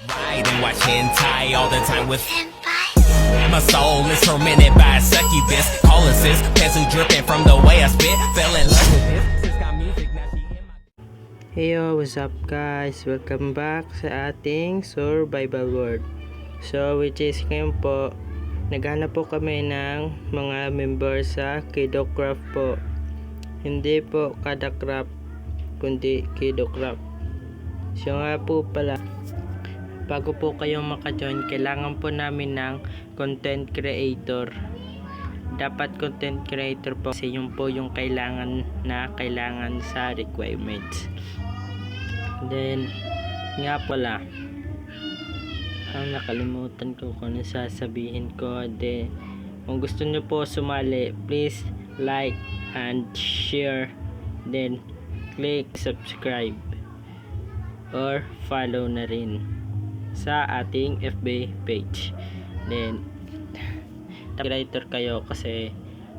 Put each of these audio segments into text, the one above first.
Ride and watch hentai all the time with my soul is tormented by a succubus. Calling sis, pencil dripping from the way I spit. Fell in love with this. Sis got music, now she in my... Heyo, what's up guys? Welcome back sa ating survival world. So, which is ngayon po, naghanap po kami ng mga member sa Kidocraft po. Hindi po Kadacraft, kundi Kidocraft. So nga po pala, bago po kayong maka-join, kailangan po namin ng content creator. Dapat content creator po kasi yun po yung kailangan sa requirements. Then nga pala, nakalimutan ko kung ano sasabihin ko. Then kung gusto nyo po sumali, please like and share, then click subscribe or follow na rin sa ating FB page. Then creator kayo kasi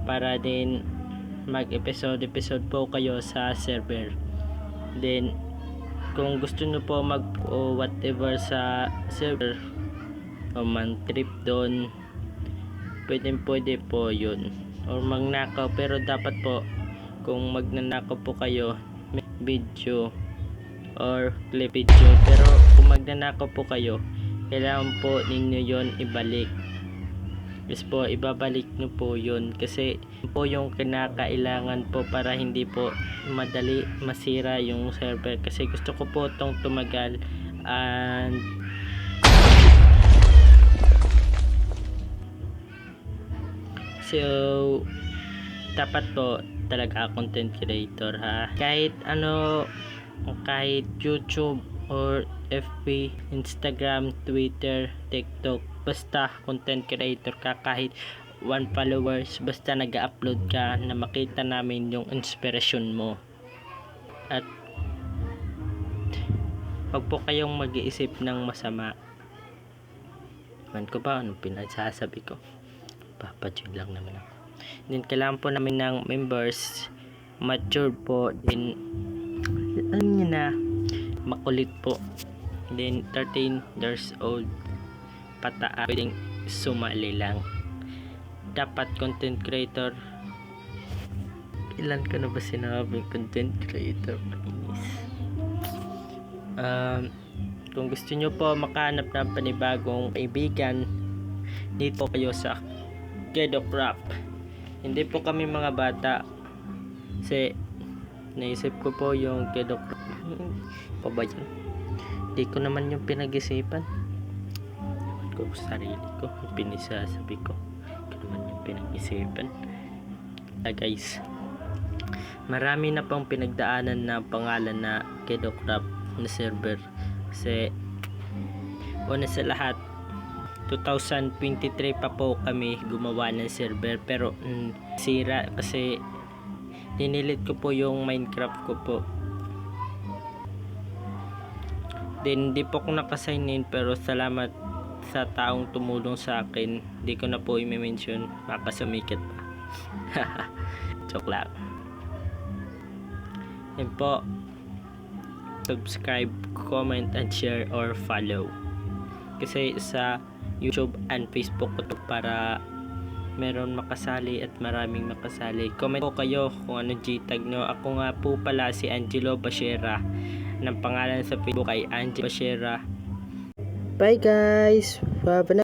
para din mag-episode po kayo sa server. Then kung gusto nyo po mag whatever sa server o man trip doon, pwede po yun, or magnakaw. Pero dapat po kung magnanakaw po kayo, may video or clip video. Pero kung magnanakaw po kayo, kailangan po ninyo yon ibalik. Yes po, ibabalik nyo po yun kasi po yung kinakailangan po para hindi po madali masira yung server. Kasi gusto ko po tong tumagal, and so dapat po talaga content creator ha, kahit ano, kahit YouTube or FB, Instagram, Twitter, TikTok, basta content creator ka. Kahit 1 followers, basta nag-upload ka na makita namin yung inspirasyon mo. At wag po kayong mag-iisip ng masama. Man ko ba anong pinagsasabi ko? Papadyo lang naman ako. Then kailangan po namin ng members mature po, din alam niyo na, makulit po, then 13 years old pataas, pwedeng sumali lang. Dapat content creator. Ilan ko na ba sinabi content creator? Kung gusto nyo po makahanap ng panibagong kaibigan, dito kayo sa Kidocraft. Hindi po kami mga bata kasi naisip ko po yung Kidocraft pa ba yun? Hindi ko naman yung pinag-isipan ko sa sarili ko, pinisasabi ko. Hindi ko naman yung pinag-isipan. Guys, marami na pong pinagdaanan na pangalan na Kidocraft na server. Kasi una sa lahat, 2023 pa po kami gumawa ng server, pero sira kasi dinilit ko po yung Minecraft ko po. Then di po ako nakasign in, pero salamat sa taong tumulong sa akin. Di ko na po i-mention, baka sumikat pa. Joke lang. Yan po, subscribe, comment and share or follow. Kasi sa YouTube and Facebook ko to para meron makasali at maraming makasali. Comment po kayo kung anong G-tag nyo. Ako nga po pala si Angelo Bashera. Ng pangalan sa Facebook ay Angelo Bashera. Bye guys! Have a